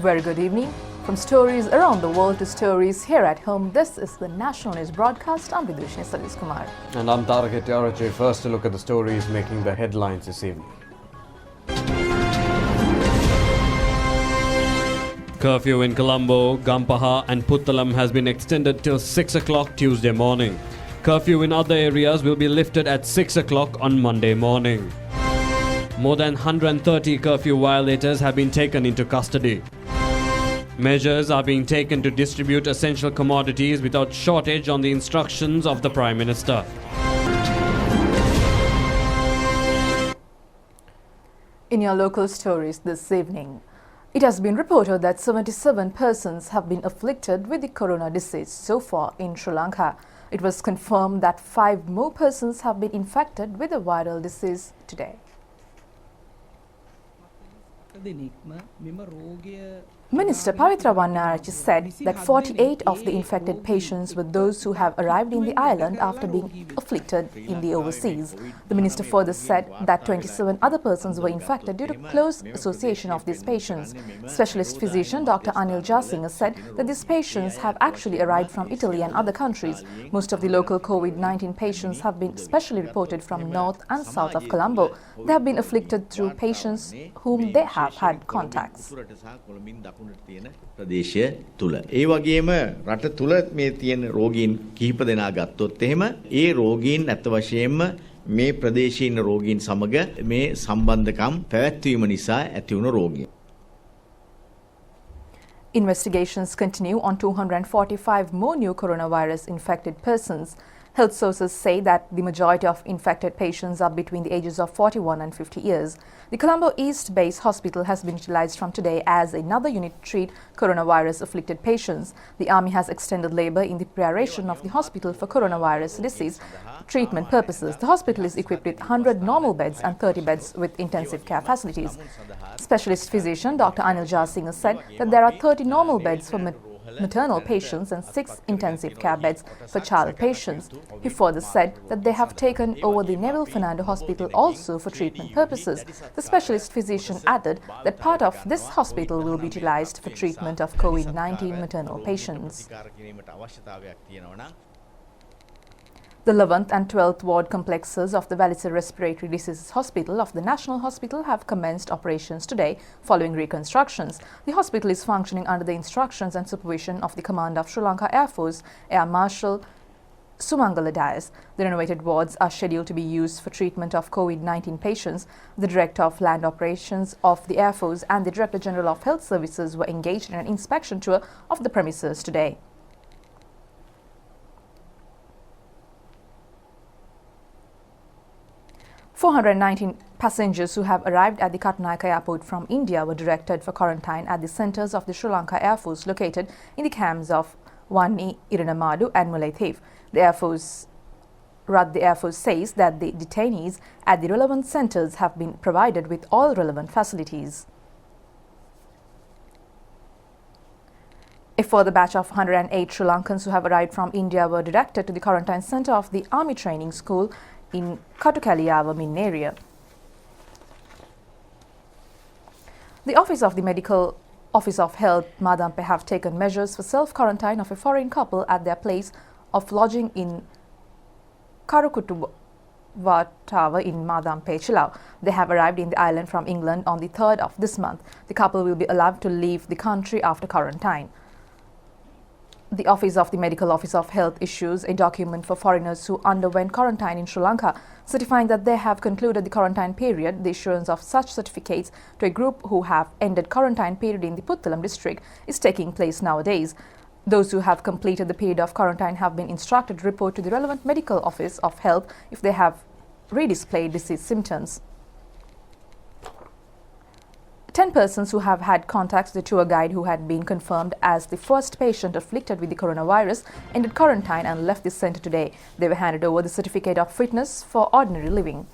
Very good evening. From stories around the world to stories here at home, this is the National News Broadcast. I'm Vidushni Salish Kumar. And I'm Tarak Etiarache. First, a look at the stories making the headlines this evening. Curfew in Colombo, Gampaha and Puttalam has been extended till 6 o'clock Tuesday morning. Curfew in other areas will be lifted at 6 o'clock on Monday morning. More than 130 curfew violators have been taken into custody. Measures are being taken to distribute essential commodities without shortage on the instructions of the Prime Minister. In your local stories this evening, it has been reported that 77 persons have been afflicted with the corona disease so far in Sri Lanka. It was confirmed that 5 more persons have been infected with the viral disease today. Minister Pavitra Vannarachi said that 48 of the infected patients were those who have arrived in the island after being afflicted in the overseas. The minister further said that 27 other persons were infected due to close association of these patients. Specialist physician Dr. Anil Jasinger said that these patients have actually arrived from Italy and other countries. Most of the local COVID-19 patients have been specially reported from north and south of Colombo. They have been afflicted through patients whom they have had contacts. ප්‍රදේශය තුල ඒ වගේම රට තුල මේ තියෙන රෝගීන් කිහිප දෙනා ගත්තොත් එහෙම ඒ රෝගීන් අත් වශයෙන්ම මේ ප්‍රදේශයේ ඉන්න රෝගීන් සමග මේ සම්බන්ධකම් පැවැත්වීම නිසා ඇති වුණු රෝගීන්. Investigations continue on 245 more new coronavirus infected persons. Health sources say that the majority of infected patients are between the ages of 41 and 50 years. The Colombo East Base Hospital has been utilized from today as another unit to treat coronavirus-afflicted patients. The Army has extended labor in the preparation of the hospital for coronavirus disease treatment purposes. The hospital is equipped with 100 normal beds and 30 beds with intensive care facilities. Specialist physician Dr. Anil Jasinger said that there are 30 normal beds for maternal patients and 6 intensive care beds for child patients. He further said that they have taken over the Neville Fernando Hospital also for treatment purposes. The specialist physician added that part of this hospital will be utilized for treatment of COVID-19 maternal patients. The 11th and 12th ward complexes of the Valley Respiratory Diseases Hospital of the National Hospital have commenced operations today following reconstructions. The hospital is functioning under the instructions and supervision of the Commander of Sri Lanka Air Force, Air Marshal Sumangala Dias. The renovated wards are scheduled to be used for treatment of COVID-19 patients. The Director of Land Operations of the Air Force and the Director General of Health Services were engaged in an inspection tour of the premises today. "419 passengers who have arrived at the Katnayaka airport from India were directed for quarantine at the centres of the Sri Lanka Air Force located in the camps of Wani, Iranamadu and Mullaitivu. The Air Force says that the detainees at the relevant centres have been provided with all relevant facilities. A further batch of 108 Sri Lankans who have arrived from India were directed to the quarantine centre of the Army Training School in Katukaliyawa Min area. The Office of the Medical Office of Health, Madampe, have taken measures for self-quarantine of a foreign couple at their place of lodging in Karukutuvatawa in Madampe, Chilau. They have arrived in the island from England on the 3rd of this month. The couple will be allowed to leave the country after quarantine. The Office of the Medical Office of Health issues a document for foreigners who underwent quarantine in Sri Lanka, certifying that they have concluded the quarantine period. The issuance of such certificates to a group who have ended quarantine period in the Puttalam district is taking place nowadays. Those who have completed the period of quarantine have been instructed to report to the relevant Medical Office of Health if they have redisplayed disease symptoms. 10 persons who have had contacts with the tour guide who had been confirmed as the first patient afflicted with the coronavirus ended quarantine and left the centre today. They were handed over the certificate of fitness for ordinary living.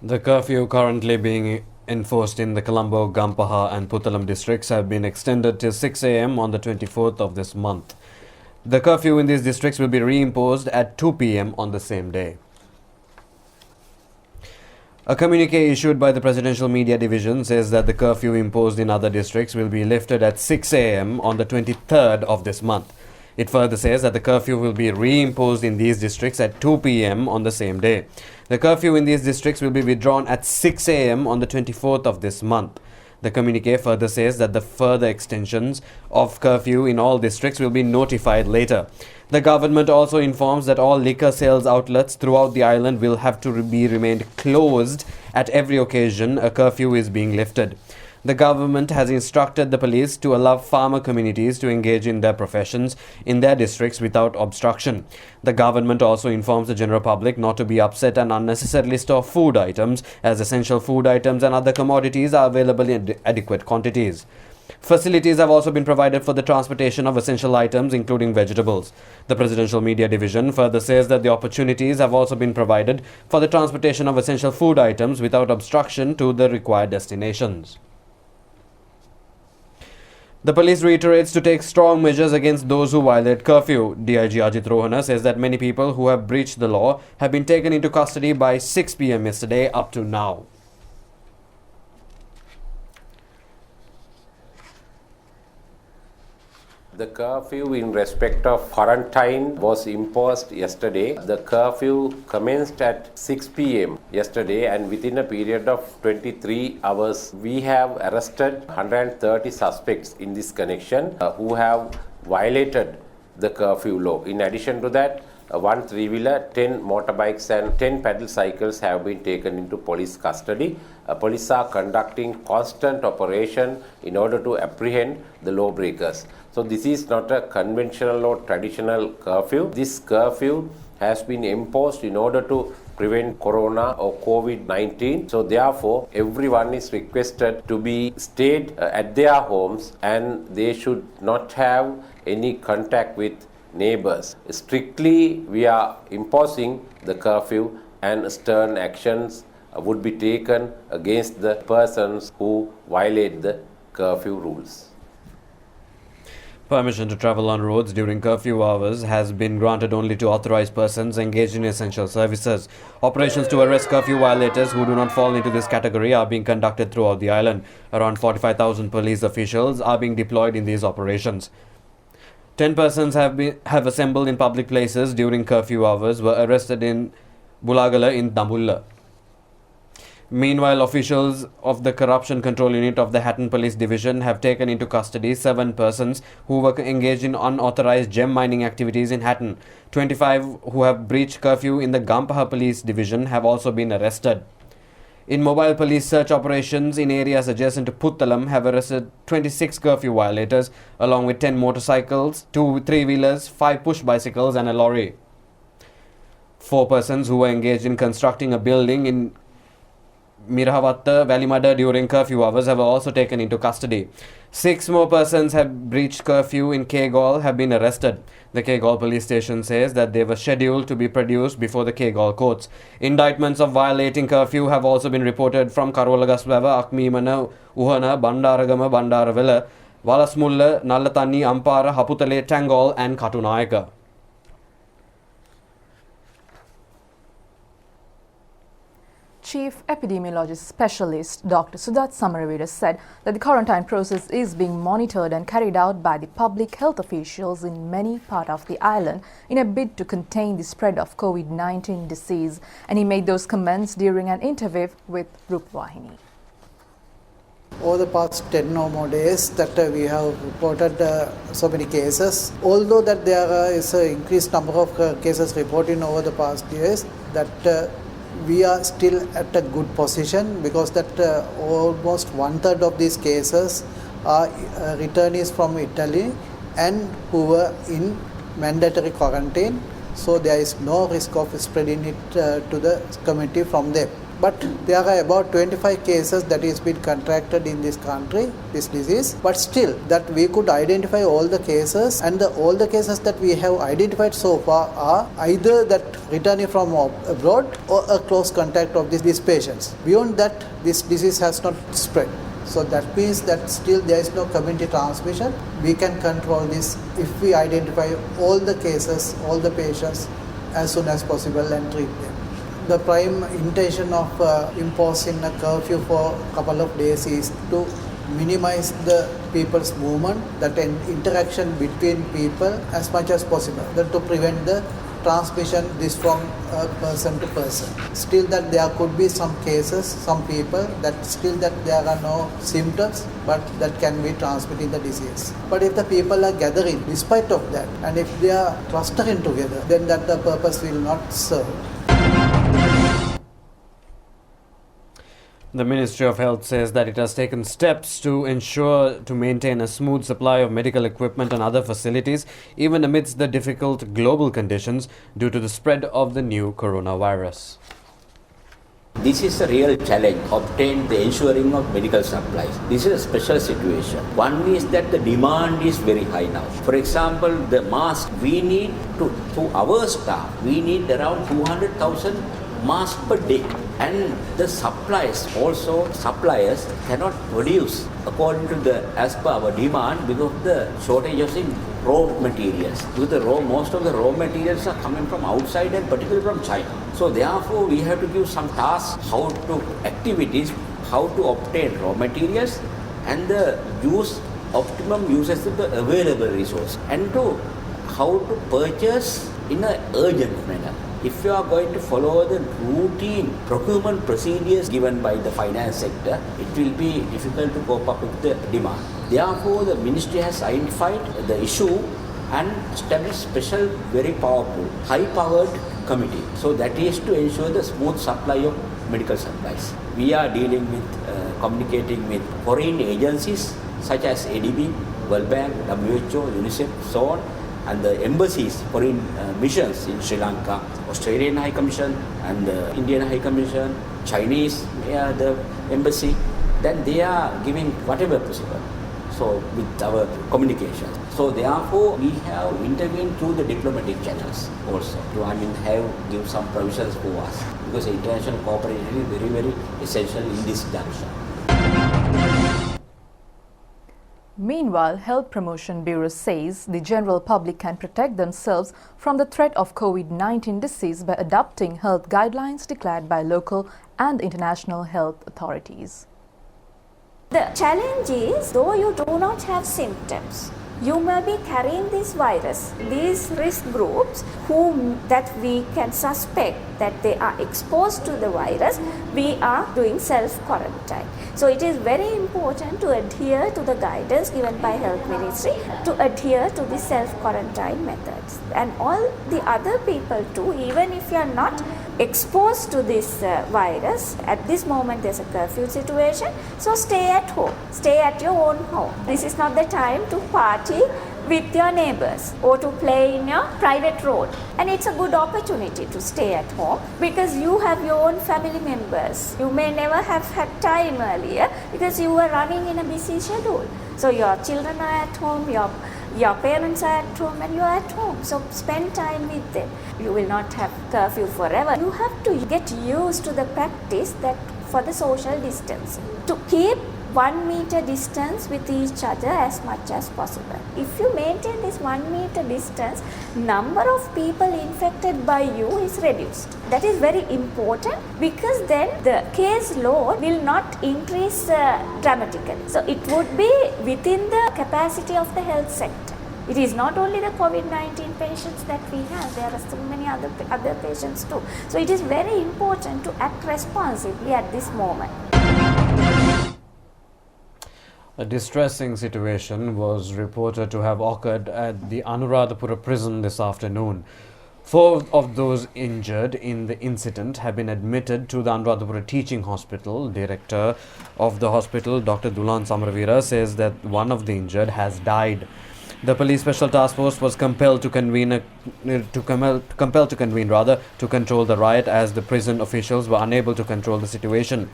The curfew currently being enforced in the Colombo, Gampaha and Puttalam districts have been extended till 6 a.m. on the 24th of this month. The curfew in these districts will be reimposed at 2 p.m. on the same day. A communique issued by the Presidential Media Division says that the curfew imposed in other districts will be lifted at 6 a.m. on the 23rd of this month. It further says that the curfew will be reimposed in these districts at 2 p.m. on the same day. The curfew in these districts will be withdrawn at 6 a.m. on the 24th of this month. The communique further says that the further extensions of curfew in all districts will be notified later. The government also informs that all liquor sales outlets throughout the island will have to be remained closed at every occasion a curfew is being lifted. The government has instructed the police to allow farmer communities to engage in their professions in their districts without obstruction. The government also informs the general public not to be upset and unnecessarily store food items, as essential food items and other commodities are available in adequate quantities. Facilities have also been provided for the transportation of essential items, including vegetables. The Presidential Media Division further says that the opportunities have also been provided for the transportation of essential food items without obstruction to the required destinations. The police reiterates to take strong measures against those who violate curfew. DIG Ajit Rohana says that many people who have breached the law have been taken into custody by 6 p.m. yesterday up to now. The curfew in respect of quarantine was imposed yesterday. The curfew commenced at 6 p.m. yesterday, and within a period of 23 hours, we have arrested 130 suspects in this connection who have violated the curfew law. In addition to that, one three-wheeler, 10 motorbikes and 10 pedal cycles have been taken into police custody. Police are conducting constant operation in order to apprehend the lawbreakers. So this is not a conventional or traditional curfew. This curfew has been imposed in order to prevent corona or COVID-19. So therefore, everyone is requested to be stayed at their homes, and they should not have any contact with neighbors. Strictly, we are imposing the curfew, and stern actions would be taken against the persons who violate the curfew rules. Permission to travel on roads during curfew hours has been granted only to authorized persons engaged in essential services. Operations to arrest curfew violators who do not fall into this category are being conducted throughout the island. Around 45,000 police officials are being deployed in these operations. 10 persons have assembled in public places during curfew hours were arrested in Bulagala in Dambulla. Meanwhile, officials of the Corruption Control Unit of the Hatton Police Division have taken into custody 7 persons who were engaged in unauthorized gem mining activities in Hatton. 25 who have breached curfew in the Gampaha Police Division have also been arrested. In mobile police search operations in areas adjacent to Puttalam have arrested 26 curfew violators along with 10 motorcycles, 2 three-wheelers, 5 push bicycles and a lorry. 4 persons who were engaged in constructing a building in Mirahavatta, Valimada during curfew hours have also taken into custody. 6 more persons have breached curfew in Kegol have been arrested. The Kegol police station says that they were scheduled to be produced before the Kegol courts. Indictments of violating curfew have also been reported from Karolagaswava, Akmimana, Uhana, Bandaragama, Bandaravela, Walasmulla, Nallatanni, Ampara, Haputale, Tangol and Katunayaka. Chief Epidemiologist Specialist Dr. Sudat Samaravira said that the quarantine process is being monitored and carried out by the public health officials in many parts of the island in a bid to contain the spread of COVID-19 disease, and he made those comments during an interview with Rupavahini. Over the past 10 or more days that we have reported so many cases, although that there is an increased number of cases reported over the past years, that we are still at a good position because that almost 1/3 of these cases are returnees from Italy and who were in mandatory quarantine. So there is no risk of spreading it to the community from them. But there are about 25 cases that is been contracted in this country, this disease. But still, that we could identify all the cases, and all the cases that we have identified so far are either that returning from abroad or a close contact of these patients. Beyond that, this disease has not spread. So that means that still there is no community transmission. We can control this if we identify all the cases, all the patients as soon as possible and treat them. The prime intention of imposing a curfew for a couple of days is to minimize the people's movement, that interaction between people as much as possible, that to prevent the transmission this from person to person. Still that there could be some cases, some people that still that there are no symptoms but that can be transmitting the disease. But if the people are gathering despite of that and if they are clustering together, then that the purpose will not serve. The Ministry of Health says that it has taken steps to ensure to maintain a smooth supply of medical equipment and other facilities, even amidst the difficult global conditions due to the spread of the new coronavirus. This is a real challenge, obtain the ensuring of medical supplies. This is a special situation. One is that the demand is very high now. For example, the mask, we need to our staff, we need around 200,000 masks per day. And the suppliers cannot produce according to as per our demand because of the shortages in raw materials. Because most of the raw materials are coming from outside and particularly from China. So therefore we have to give some tasks, activities, how to obtain raw materials and the optimum uses of the available resource and how to purchase in an urgent manner. If you are going to follow the routine procurement procedures given by the finance sector, it will be difficult to cope up with the demand. Therefore, the ministry has identified the issue and established special, very powerful, high-powered committee. So that is to ensure the smooth supply of medical supplies. We are dealing with, communicating with foreign agencies such as ADB, World Bank, WHO, UNICEF, so on, and the embassies, foreign missions in Sri Lanka, Australian High Commission and the Indian High Commission, Chinese, the embassy, then they are giving whatever possible. So with our communications. So therefore we have intervened through the diplomatic channels also to give some provisions for us because international cooperation is very, very essential in this junction. Meanwhile, Health Promotion Bureau says the general public can protect themselves from the threat of COVID-19 disease by adopting health guidelines declared by local and international health authorities. The challenge is, though you do not have symptoms, you may be carrying this virus. These risk groups that we can suspect that they are exposed to the virus, we are doing self-quarantine. So it is very important to adhere to the guidance given by Health Ministry to adhere to the self-quarantine methods. And all the other people too, even if you are not exposed to this virus, at this moment there's a curfew situation, so stay at home, stay at your own home. This is not the time to party with your neighbors or to play in your private road. And it's a good opportunity to stay at home because you have your own family members. You may never have had time earlier because you were running in a busy schedule. So your children are at home, your parents are at home and you are at home. So spend time with them. You will not have curfew forever. You have to get used to the practice that for the social distancing. To keep 1 meter distance with each other as much as possible. If you maintain this 1 meter distance, number of people infected by you is reduced. That is very important because then the case load will not increase dramatically. So it would be within the capacity of the health sector. It is not only the COVID-19 patients that we have, there are so many other patients too. So it is very important to act responsibly at this moment. A distressing situation was reported to have occurred at the Anuradhapura prison this afternoon. 4 of those injured in the incident have been admitted to the Anuradhapura Teaching Hospital. Director of the hospital, Dr. Dulan Samravira, says that one of the injured has died. The Police Special Task Force was compelled to control the riot as the prison officials were unable to control the situation.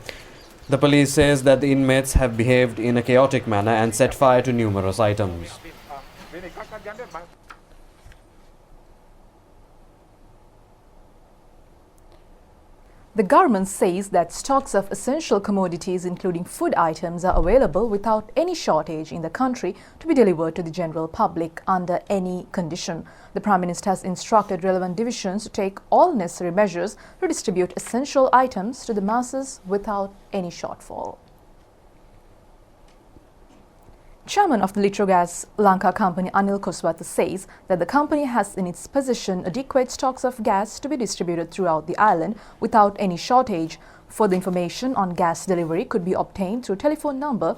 The police says that the inmates have behaved in a chaotic manner and set fire to numerous items. The government says that stocks of essential commodities including food items are available without any shortage in the country to be delivered to the general public under any condition. The Prime Minister has instructed relevant divisions to take all necessary measures to distribute essential items to the masses without any shortfall. Chairman of the Litrogas Lanka company Anil Koswatha says that the company has in its possession adequate stocks of gas to be distributed throughout the island without any shortage. Further information on gas delivery could be obtained through telephone number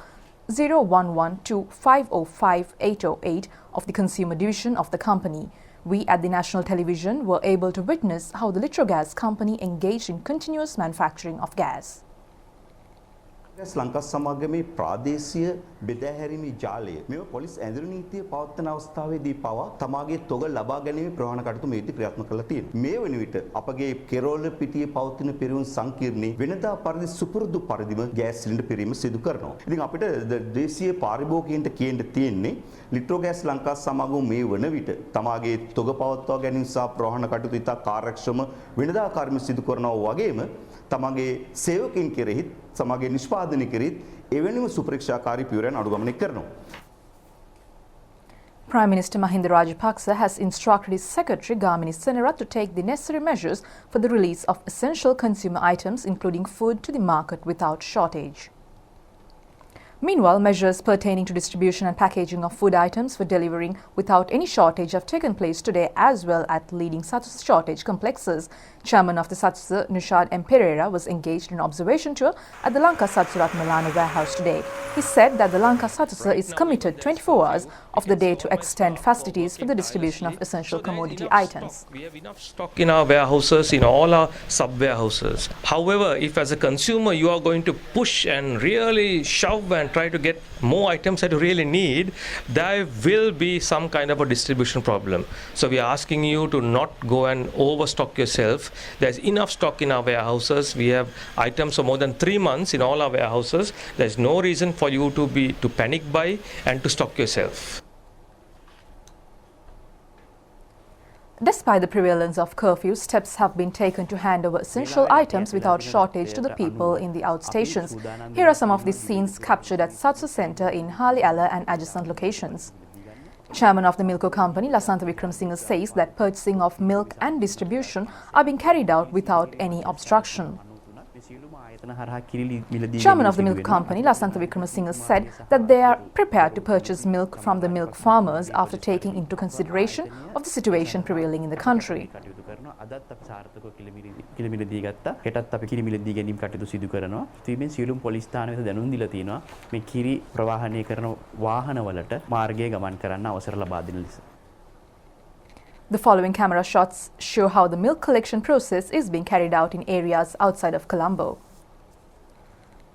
0112505808 of the Consumer Division of the company. We at the national television were able to witness how the Litrogas company engaged in continuous manufacturing of gas. Lanka සමාගමේ ප්‍රාදේශීය බෙදාහැරීමේ ජාලය මෙව police ඇඳුරු නීතිය පවත්වන අවස්ථාවේදී පවා තමාගේ තොග ලබා ගැනීම ප්‍රහාණ කටයුතු මේටි ක්‍රියාත්මක කරලා තියෙනවා. මේ වන විට අපගේ කෙරෝල පිටියේ පවතින පිරිවුන් සංකීර්ණේ වෙනදා පරිදි සුපුරුදු පරිදිම ගෑස් සිලින්ඩර් පිරීම සිදු කරනවා. ඉතින් අපිට දේශීය පාරිභෝගිකයන්ට කියන්න තියෙන්නේ ලිට්‍රෝගෑස් ලංකා සමාගම මේ වන විට තමාගේ තොග පවත්වා ගැනීම සහ ප්‍රහාණ කටයුතු ඉතා කාර්යක්ෂම වෙනදා කාර්යම සිදු කරනවා වගේම තමාගේ සේවකින් කෙරෙහිත් සමාගේ නිෂ්පාදනය කෙරෙහිත් එවැනිම සුපරීක්ෂාකාරී පියවරයන් අනුගමනය කරනවා. Prime Minister Mahinda Rajapaksa has instructed his secretary Gamini Senarath to take the necessary measures for the release of essential consumer items including food to the market without shortage. Meanwhile, measures pertaining to distribution and packaging of food items for delivering without any shortage have taken place today as well at leading Satsusa shortage complexes. Chairman of the Satsusa, Nishad M. Pereira, was engaged in an observation tour at the Lanka Satsurat Milano warehouse today. He said that the Lanka Satsusa is committed 24 hours of the day to extend facilities for the distribution of essential commodity items. We have enough stock in our warehouses, in all our sub-warehouses. However, if as a consumer you are going to push and really shove and try to get more items that you really need, there will be some kind of a distribution problem. So we are asking you to not go and overstock yourself. There's enough stock in our warehouses. We have items for more than 3 months in all our warehouses. There's no reason for you to panic buy and to stock yourself. Despite the prevalence of curfew, steps have been taken to hand over essential items without shortage to the people in the outstations. Here are some of the scenes captured at Satsu Centre in Haliala and adjacent locations. Chairman of the Milko Company, Lasantha Wickramasinghe, says that purchasing of milk and distribution are being carried out without any obstruction. Chairman of the Milk Company, Lasantha Wickramasinghe, said that they are prepared to purchase milk from the milk farmers after taking into consideration of the situation prevailing in the country. The following camera shots show how the milk collection process is being carried out in areas outside of Colombo.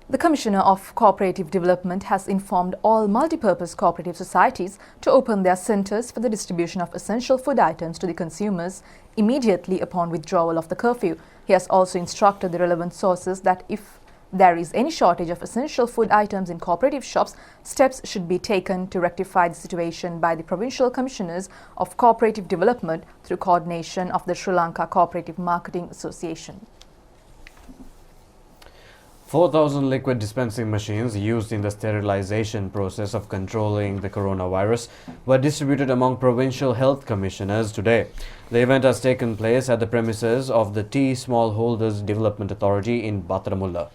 The Commissioner of Cooperative Development has informed all multi-purpose cooperative societies to open their centres for the distribution of essential food items to the consumers immediately upon withdrawal of the curfew. He has also instructed the relevant sources that if there is any shortage of essential food items in cooperative shops, steps should be taken to rectify the situation by the Provincial Commissioners of Cooperative Development through coordination of the Sri Lanka Cooperative Marketing Association. 4,000 liquid dispensing machines used in the sterilization process of controlling the coronavirus were distributed among provincial health commissioners today. The event has taken place at the premises of the Tea Smallholders Development Authority in Battaramulla.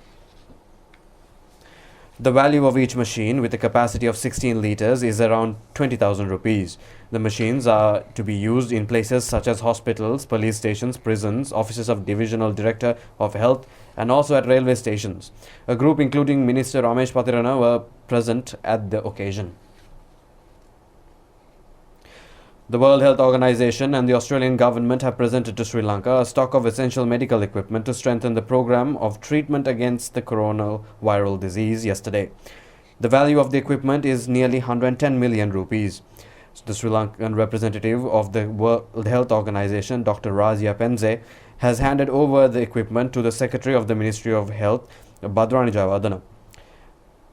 The value of each machine, with a capacity of 16 litres, is around 20,000 rupees. The machines are to be used in places such as hospitals, police stations, prisons, offices of Divisional Director of Health, and also at railway stations. A group including Minister Ramesh Patirana were present at the occasion. The World Health Organization and the Australian government have presented to Sri Lanka a stock of essential medical equipment to strengthen the program of treatment against the coronavirus disease yesterday. The value of the equipment is nearly 110 million rupees. The Sri Lankan representative of the World Health Organization, Dr. Razia Penze, has handed over the equipment to the Secretary of the Ministry of Health, Badrani Jayawardena.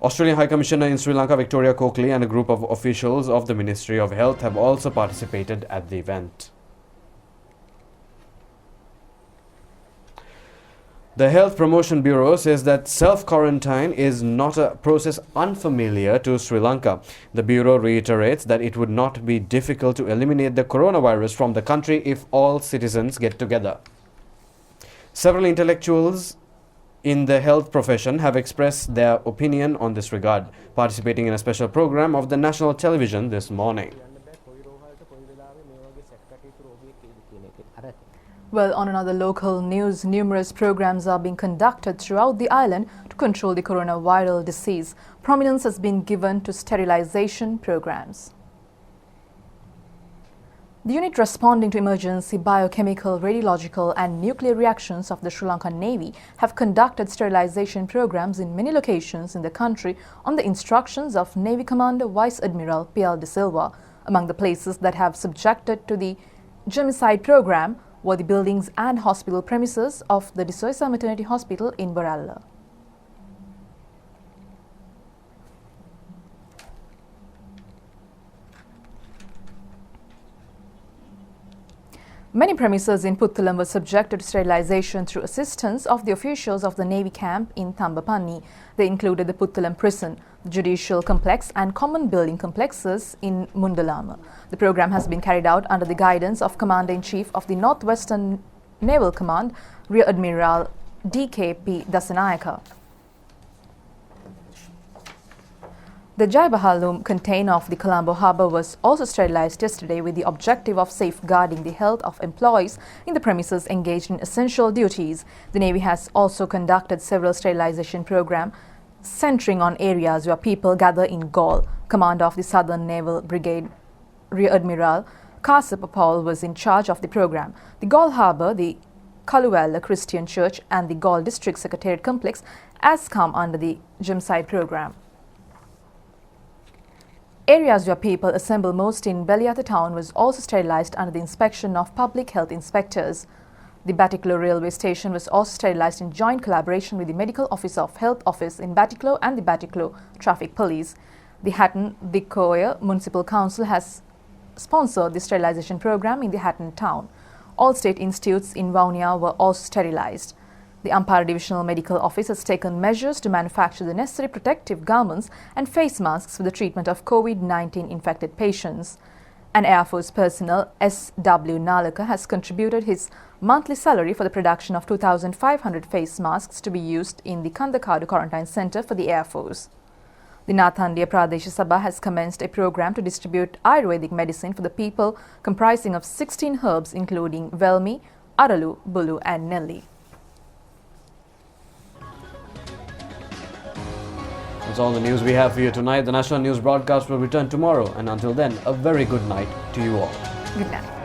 Australian High Commissioner in Sri Lanka, Victoria Coakley, and a group of officials of the Ministry of Health have also participated at the event. The Health Promotion Bureau says that self-quarantine is not a process unfamiliar to Sri Lanka. The Bureau reiterates that it would not be difficult to eliminate the coronavirus from the country if all citizens get together. Several intellectuals in the health profession have expressed their opinion on this regard, participating in a special program of the national television this morning. Well, on another local news, numerous programs are being conducted throughout the island to control the coronavirus disease. Prominence has been given to sterilization programs. The unit responding to emergency biochemical, radiological and nuclear reactions of the Sri Lankan Navy have conducted sterilization programs in many locations in the country on the instructions of Navy Commander Vice Admiral P.L. De Silva. Among the places that have subjected to the germicide program were the buildings and hospital premises of the De Soisa Maternity Hospital in Baralla. Many premises in Puttalam were subjected to sterilization through assistance of the officials of the Navy camp in Tambapani. They included the Puttalam prison, the judicial complex and common building complexes in Mundalama. The program has been carried out under the guidance of Commander-in-Chief of the Northwestern Naval Command, Rear Admiral D.K.P. Dasanayaka. The Jaibahalum container of the Colombo harbour was also sterilized yesterday with the objective of safeguarding the health of employees in the premises engaged in essential duties. The Navy has also conducted several sterilization programs centering on areas where people gather in Galle. Commander of the Southern Naval Brigade, Rear Admiral Kasapa Paul, was in charge of the program. The Galle harbour, the Kaluwella Christian Church and the Galle District Secretariat Complex has come under the germicide program. Areas where people assemble most in Beliata town was also sterilized under the inspection of public health inspectors. The Batticaloa railway station was also sterilized in joint collaboration with the Medical Officer of Health Office in Batticaloa and the Batticaloa Traffic Police. The Hatton Dikoya Municipal Council has sponsored the sterilization program in the Hatton town. All state institutes in Vaunia were also sterilized. The Ampara Divisional Medical Office has taken measures to manufacture the necessary protective garments and face masks for the treatment of COVID-19 infected patients. An Air Force personnel, S.W. Nalaka, has contributed his monthly salary for the production of 2,500 face masks to be used in the Kandakadu Quarantine Centre for the Air Force. The Nathandiya Pradesh Sabha has commenced a program to distribute Ayurvedic medicine for the people, comprising of 16 herbs including Velmi, Aralu, Bulu and Nelli. That's all the news we have for you tonight. The national news broadcast will return tomorrow, and until then, a very good night to you all. Good night.